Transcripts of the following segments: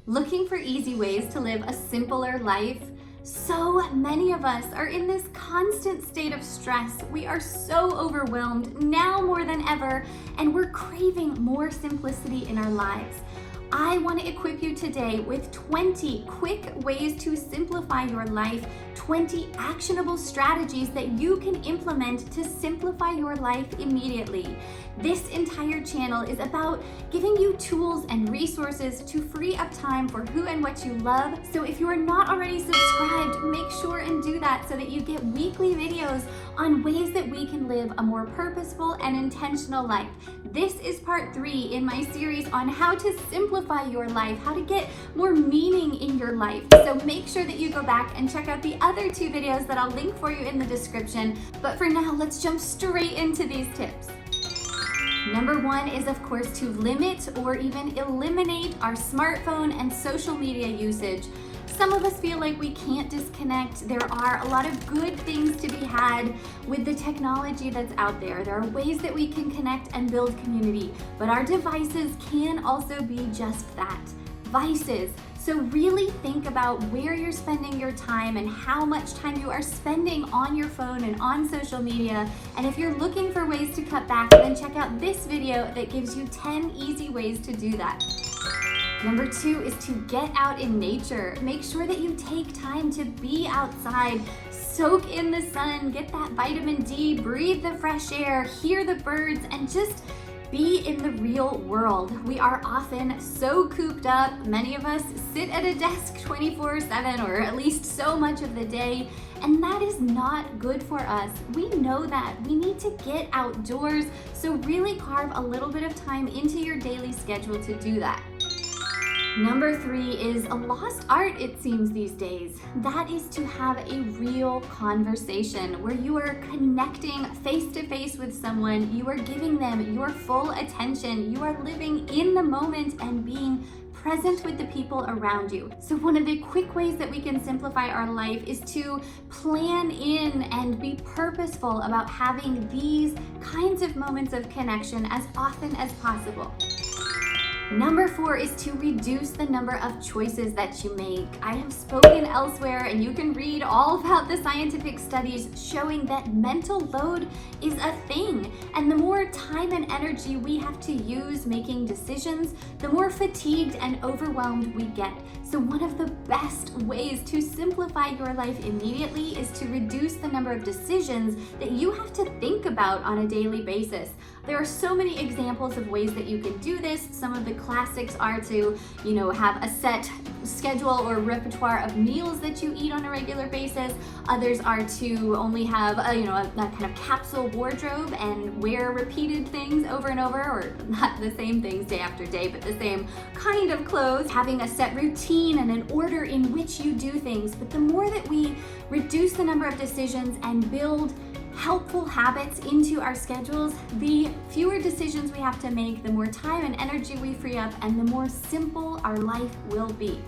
Looking for easy ways to live a simpler life? So many of us are in this constant state of stress. We are so overwhelmed now more than ever, and we're craving more simplicity in our lives. I want to equip you today with 20 quick ways to simplify your life, 20 actionable strategies that you can implement to simplify your life immediately. This entire channel is about giving you tools and resources to free up time for who and what you love. So if you are not already subscribed, make sure and do that so that you get weekly videos on ways that we can live a more purposeful and intentional life. This is part 3 in my series on how to simplify your life, how to get more meaning in your life. So make sure that you go back and check out the other 2 videos that I'll link for you in the description. But for now, let's jump straight into these tips. Number 1 is, of course, to limit or even eliminate our smartphone and social media usage. Some of us feel like we can't disconnect. There are a lot of good things to be had with the technology that's out there. There are ways that we can connect and build community, but our devices can also be just that, vices. So really think about where you're spending your time and how much time you are spending on your phone and on social media. And if you're looking for ways to cut back, then check out this video that gives you 10 easy ways to do that. Number 2 is to get out in nature. Make sure that you take time to be outside, soak in the sun, get that vitamin D, breathe the fresh air, hear the birds, and just be in the real world. We are often so cooped up. Many of us sit at a desk 24/7 or at least so much of the day, and that is not good for us. We know that. We need to get outdoors, so really carve a little bit of time into your daily schedule to do that. Number 3 is a lost art, it seems these days. That is to have a real conversation where you are connecting face to face with someone. You are giving them your full attention. You are living in the moment and being present with the people around you. So one of the quick ways that we can simplify our life is to plan in and be purposeful about having these kinds of moments of connection as often as possible. Number 4 is to reduce the number of choices that you make. I have spoken elsewhere, and you can read all about the scientific studies showing that mental load is a thing. And the more time and energy we have to use making decisions, the more fatigued and overwhelmed we get. So one of the best ways to simplify your life immediately is to reduce the number of decisions that you have to think about on a daily basis. There are so many examples of ways that you can do this. Some of the classics are to, have a set schedule or repertoire of meals that you eat on a regular basis. Others are to only have a kind of capsule wardrobe and wear repeated things over and over, or not the same things day after day, but the same kind of clothes. Having a set routine and an order in which you do things. But the more that we reduce the number of decisions and build helpful habits into our schedules, the fewer decisions we have to make, the more time and energy we free up, and the more simple our life will be.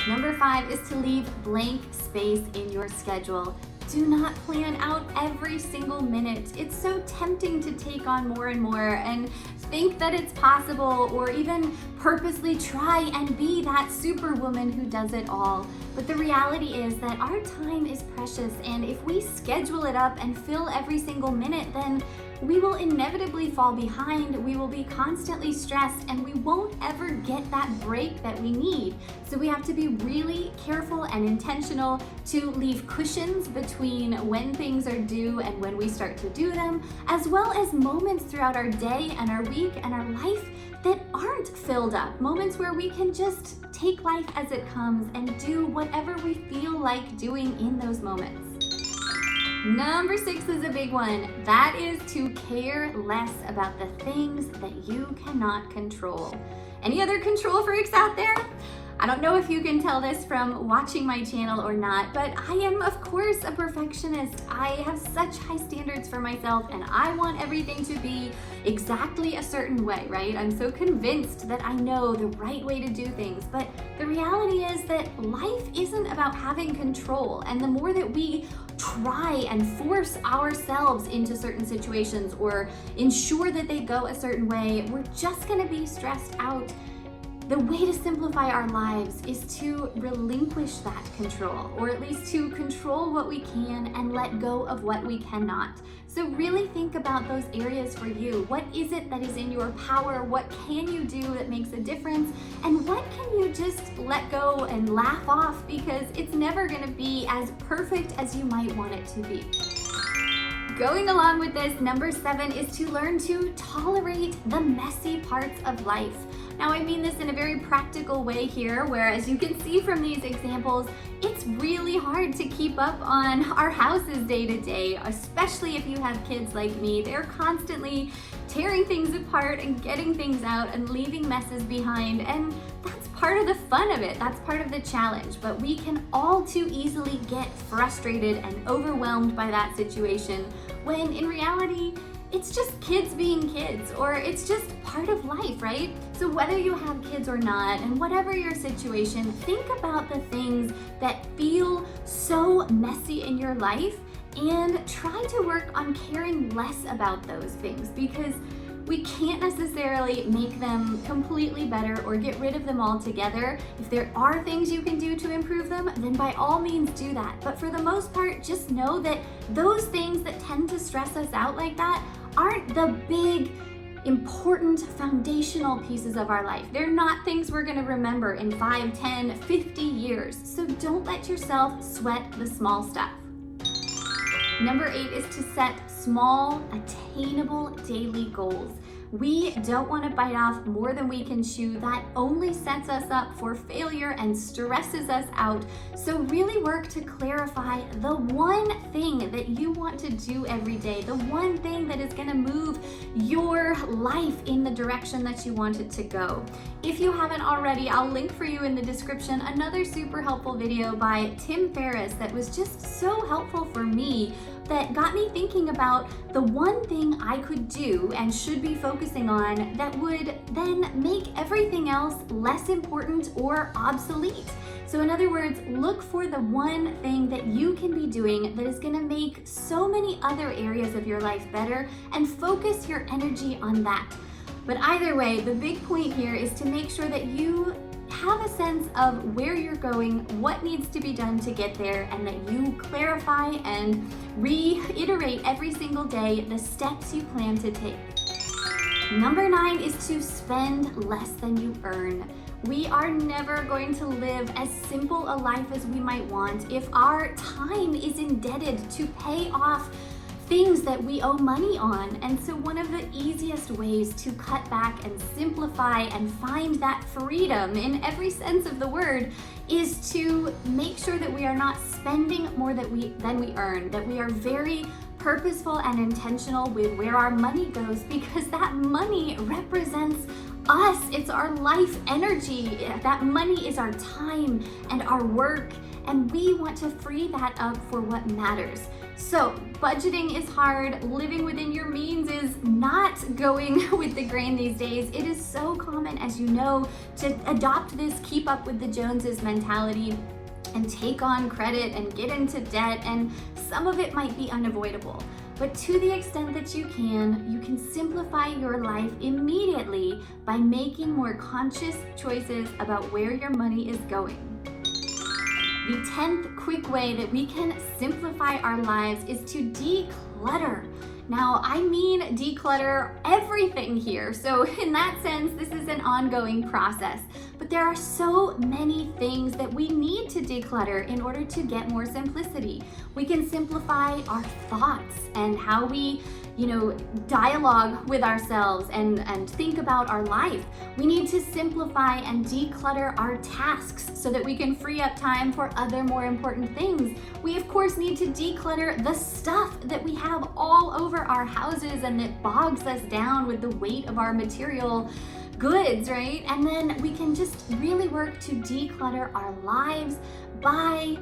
Number 5 is to leave blank space in your schedule. Do not plan out every single minute. It's so tempting to take on more and more and think that it's possible, or even purposely try and be that superwoman who does it all. But the reality is that our time is precious, and if we schedule it up and fill every single minute, then we will inevitably fall behind, we will be constantly stressed, and we won't ever get that break that we need. So we have to be really careful and intentional to leave cushions between when things are due and when we start to do them, as well as moments throughout our day and our week and our life that aren't filled up, moments where we can just take life as it comes and do whatever we feel like doing in those moments. Number 6 is a big one. That is to care less about the things that you cannot control. Any other control freaks out there? I don't know if you can tell this from watching my channel or not, but I am, of course, a perfectionist. I have such high standards for myself, and I want everything to be exactly a certain way, right? I'm so convinced that I know the right way to do things, but the reality is that life isn't about having control, and the more that we try and force ourselves into certain situations or ensure that they go a certain way, we're just gonna be stressed out. The way to simplify our lives is to relinquish that control, or at least to control what we can and let go of what we cannot. So really think about those areas for you. What is it that is in your power? What can you do that makes a difference? And what can you just let go and laugh off, because it's never going to be as perfect as you might want it to be. Going along with this, number 7 is to learn to tolerate the messy parts of life. Now, I mean this in a very practical way here, where as you can see from these examples, it's really hard to keep up on our houses day to day, especially if you have kids like me. They're constantly tearing things apart and getting things out and leaving messes behind, and that's part of the fun of it. That's part of the challenge. But we can all too easily get frustrated and overwhelmed by that situation, when in reality, it's just kids being kids, or it's just part of life, right? So whether you have kids or not, and whatever your situation, think about the things that feel so messy in your life and try to work on caring less about those things, because we can't necessarily make them completely better or get rid of them altogether. If there are things you can do to improve them, then by all means do that. But for the most part, just know that those things that tend to stress us out like that aren't the big, important, foundational pieces of our life. They're not things we're gonna remember in 5, 10, 50 years. So don't let yourself sweat the small stuff. Number 8 is to set small, attainable daily goals. We don't want to bite off more than we can chew. That only sets us up for failure and stresses us out. So really work to clarify the one thing that you want to do every day, the one thing that is going to move your life in the direction that you want it to go. If you haven't already, I'll link for you in the description another super helpful video by Tim Ferriss that was just so helpful for me, that got me thinking about the one thing I could do and should be focusing on that would then make everything else less important or obsolete. So in other words, look for the one thing that you can be doing that is going to make so many other areas of your life better, and focus your energy on that. But either way, the big point here is to make sure that you have a sense of where you're going, what needs to be done to get there, and that you clarify and reiterate every single day the steps you plan to take. Number 9 is to spend less than you earn. We are never going to live as simple a life as we might want if our time is indebted to pay off things that we owe money on. And so one of the easiest ways to cut back and simplify and find that freedom in every sense of the word is to make sure that we are not spending more than we earn, that we are very purposeful and intentional with where our money goes, because that money represents us. It's our life energy. That money is our time and our work, and we want to free that up for what matters. So budgeting is hard. Living within your means is not going with the grain these days. It is so common, as you know, to adopt this keep up with the Joneses mentality and take on credit and get into debt, and some of it might be unavoidable. But to the extent that you can simplify your life immediately by making more conscious choices about where your money is going. The 10th quick way that we can simplify our lives is to declutter. Now, I mean declutter everything here. So in that sense, this is an ongoing process. But there are so many things that we need to declutter in order to get more simplicity. We can simplify our thoughts and how we dialogue with ourselves and think about our life. We need to simplify and declutter our tasks so that we can free up time for other more important things. We of course need to declutter the stuff that we have all over our houses and that bogs us down with the weight of our material goods, right? And then we can just really work to declutter our lives by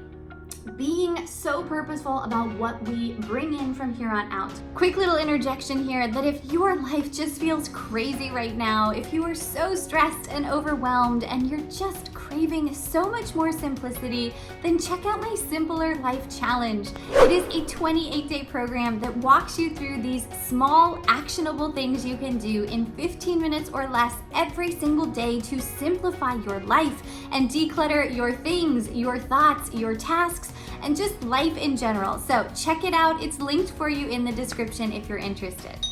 being so purposeful about what we bring in from here on out. Quick little interjection here that if your life just feels crazy right now, if you are so stressed and overwhelmed and you're just craving so much more simplicity, then check out my Simpler Life Challenge. It is a 28-day program that walks you through these small, actionable things you can do in 15 minutes or less every single day to simplify your life and declutter your things, your thoughts, your tasks, and just life in general. So check it out. It's linked for you in the description if you're interested.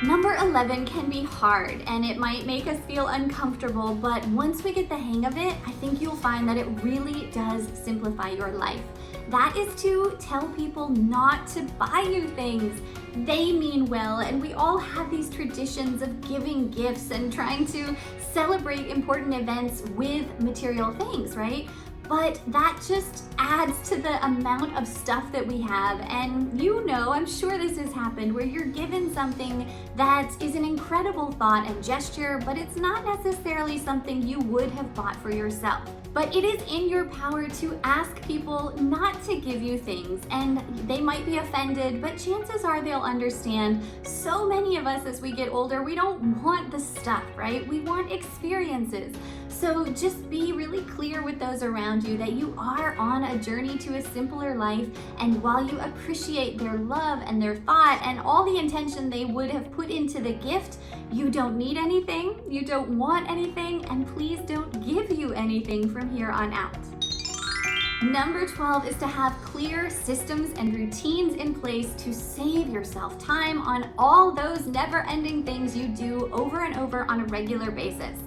Number 11 can be hard and it might make us feel uncomfortable, but once we get the hang of it, I think you'll find that it really does simplify your life. That is to tell people not to buy you things. They mean well, and we all have these traditions of giving gifts and trying to celebrate important events with material things, right? But that just adds to the amount of stuff that we have. And you know, I'm sure this has happened, where you're given something that is an incredible thought and gesture, but it's not necessarily something you would have bought for yourself. But it is in your power to ask people not to give you things, and they might be offended, but chances are they'll understand. So many of us as we get older, we don't want the stuff, right? We want experiences. So just be really clear with those around you that you are on a journey to a simpler life, and while you appreciate their love and their thought and all the intention they would have put into the gift, you don't need anything, you don't want anything, and please don't give you anything from here on out. Number 12 is to have clear systems and routines in place to save yourself time on all those never-ending things you do over and over on a regular basis.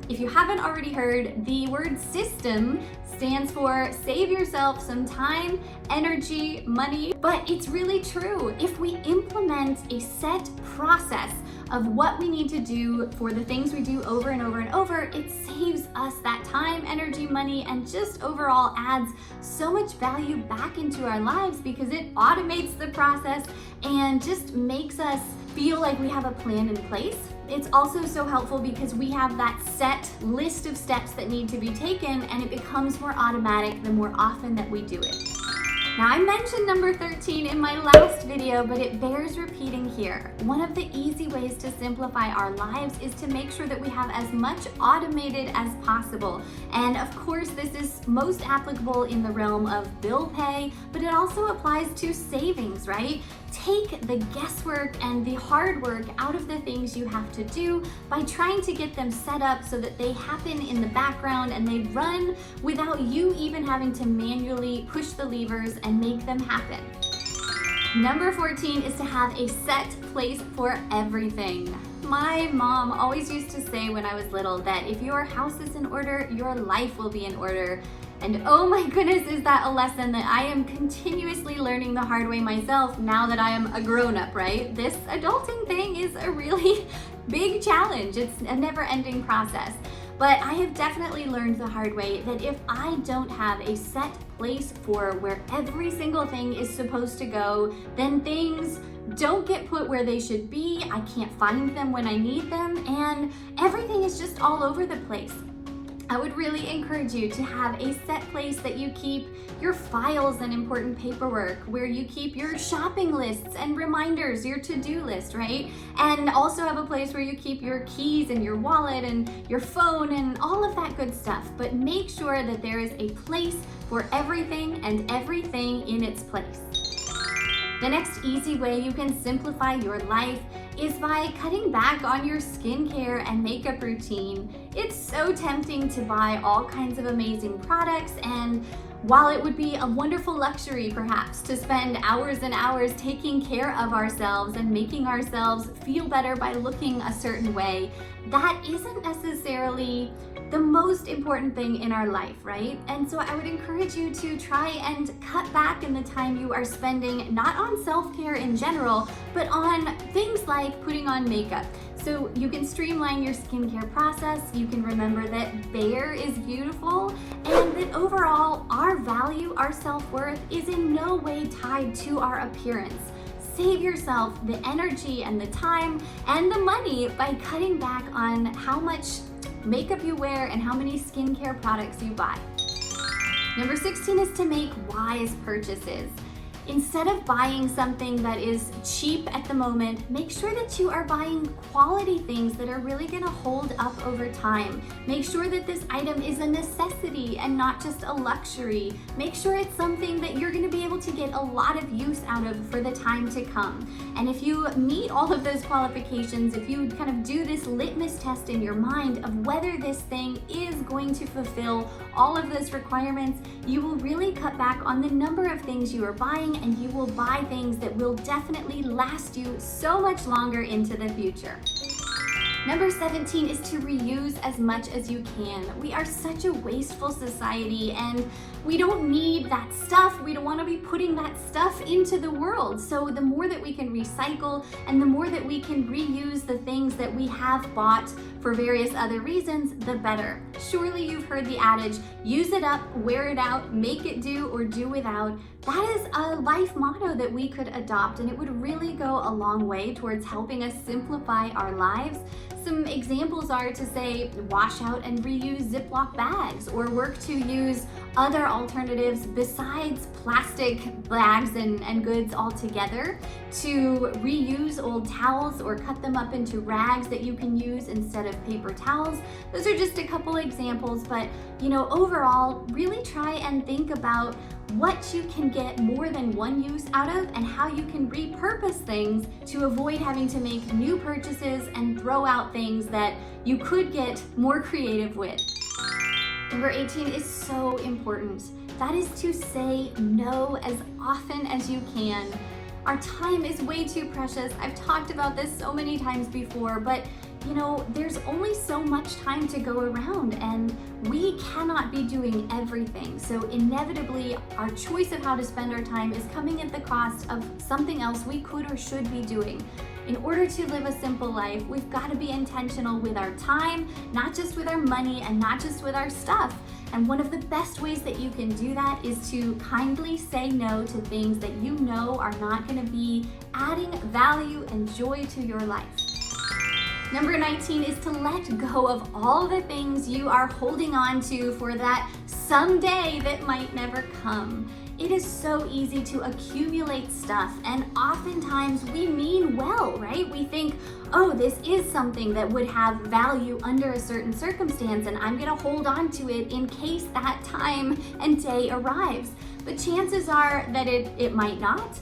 If you haven't already heard, the word system stands for save yourself some time, energy, money, but it's really true. If we implement a set process of what we need to do for the things we do over and over and over, it saves us that time, energy, money, and just overall adds so much value back into our lives because it automates the process and just makes us feel like we have a plan in place. It's also so helpful because we have that set list of steps that need to be taken, and it becomes more automatic the more often that we do it. Now, I mentioned number 13 in my last video, but it bears repeating here. One of the easy ways to simplify our lives is to make sure that we have as much automated as possible. And of course, this is most applicable in the realm of bill pay, but it also applies to savings, right? Take the guesswork and the hard work out of the things you have to do by trying to get them set up so that they happen in the background and they run without you even having to manually push the levers and make them happen. Number 14 is to have a set place for everything. My mom always used to say when I was little that if your house is in order, your life will be in order. And oh my goodness, is that a lesson that I am continuously learning the hard way myself now that I am a grown-up, right? This adulting thing is a really big challenge. It's a never-ending process. But I have definitely learned the hard way that if I don't have a set place for where every single thing is supposed to go, then things don't get put where they should be. I can't find them when I need them, and everything is just all over the place. I would really encourage you to have a set place that you keep your files and important paperwork, where you keep your shopping lists and reminders, your to-do list, right? And also have a place where you keep your keys and your wallet and your phone and all of that good stuff. But make sure that there is a place for everything and everything in its place. The next easy way you can simplify your life is by cutting back on your skincare and makeup routine. It's so tempting to buy all kinds of amazing products, and while it would be a wonderful luxury perhaps to spend hours and hours taking care of ourselves and making ourselves feel better by looking a certain way, that isn't necessarily the most important thing in our life, right? And so I would encourage you to try and cut back in the time you are spending, not on self-care in general, but on things like putting on makeup. So you can streamline your skincare process, you can remember that bare is beautiful, and that overall our value, our self-worth is in no way tied to our appearance. Save yourself the energy and the time and the money by cutting back on how much makeup you wear and how many skincare products you buy. Number 16 is to make wise purchases. Instead of buying something that is cheap at the moment, make sure that you are buying quality things that are really gonna hold up over time. Make sure that this item is a necessity and not just a luxury. Make sure it's something that you're gonna be able to get a lot of use out of for the time to come. And if you meet all of those qualifications, if you kind of do this litmus test in your mind of whether this thing is going to fulfill all of those requirements, you will really cut back on the number of things you are buying, and you will buy things that will definitely last you so much longer into the future. Number 17 is to reuse as much as you can. We are such a wasteful society, and we don't need that stuff. We don't want to be putting that stuff into the world. So the more that we can recycle and the more that we can reuse the things that we have bought for various other reasons, the better. Surely you've heard the adage, use it up, wear it out, make it do or do without. That is a life motto that we could adopt, and it would really go a long way towards helping us simplify our lives. Some examples are to say, wash out and reuse Ziploc bags, or work to use other alternatives besides plastic bags and goods altogether, to reuse old towels or cut them up into rags that you can use instead of paper towels. Those are just a couple examples, but overall, really try and think about what you can get more than one use out of and how you can repurpose things to avoid having to make new purchases and throw out things that you could get more creative with. Number 18 is so important. That is to say no as often as you can. Our time is way too precious. I've talked about this so many times before, but there's only so much time to go around, and we cannot be doing everything. So inevitably, our choice of how to spend our time is coming at the cost of something else we could or should be doing. In order to live a simple life, we've got to be intentional with our time, not just with our money and not just with our stuff. And one of the best ways that you can do that is to kindly say no to things that you know are not going to be adding value and joy to your life. Number 19 is to let go of all the things you are holding on to for that someday that might never come. It is so easy to accumulate stuff, and oftentimes we mean well, right? We think, oh, this is something that would have value under a certain circumstance, and I'm gonna hold on to it in case that time and day arrives. But chances are that it might not.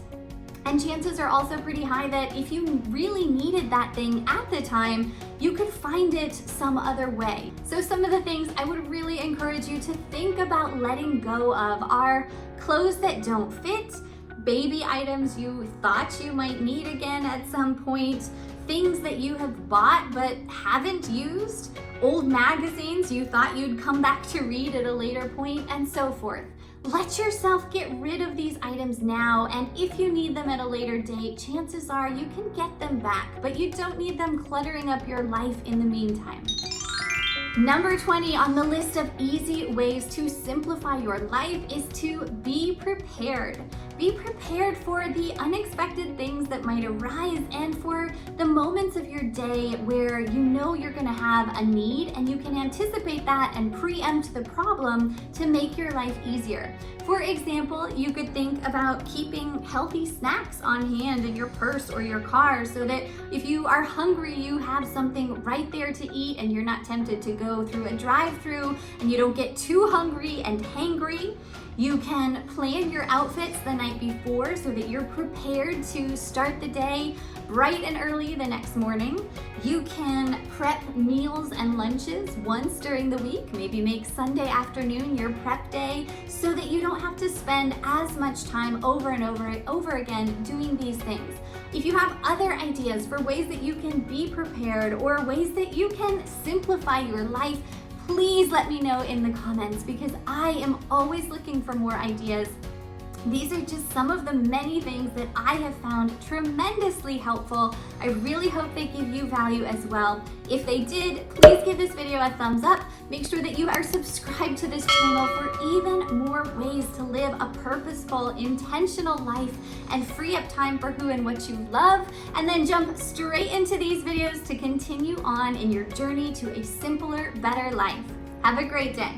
And chances are also pretty high that if you really needed that thing at the time, you could find it some other way. So some of the things I would really encourage you to think about letting go of are clothes that don't fit, baby items you thought you might need again at some point, things that you have bought but haven't used, old magazines you thought you'd come back to read at a later point, and so forth. Let yourself get rid of these items now, and if you need them at a later date, chances are you can get them back, but you don't need them cluttering up your life in the meantime. Number 20 on the list of easy ways to simplify your life is to be prepared. Be prepared for the unexpected things that might arise and for the moments of your day where you know you're going to have a need and you can anticipate that and preempt the problem to make your life easier. For example, you could think about keeping healthy snacks on hand in your purse or your car so that if you are hungry, you have something right there to eat and you're not tempted to go through a drive-thru and you don't get too hungry and hangry. You can plan your outfits the night before so that you're prepared to start the day bright and early the next morning. You can prep meals and lunches once during the week, maybe make Sunday afternoon your prep day so that you don't have to spend as much time over and over again doing these things. If you have other ideas for ways that you can be prepared or ways that you can simplify your life, please let me know in the comments because I am always looking for more ideas. These are just some of the many things that I have found tremendously helpful. I really hope they give you value as well. If they did, please give this video a thumbs up. Make sure that you are subscribed to this channel for even more ways to live a purposeful, intentional life and free up time for who and what you love. And then jump straight into these videos to continue on in your journey to a simpler, better life. Have a great day.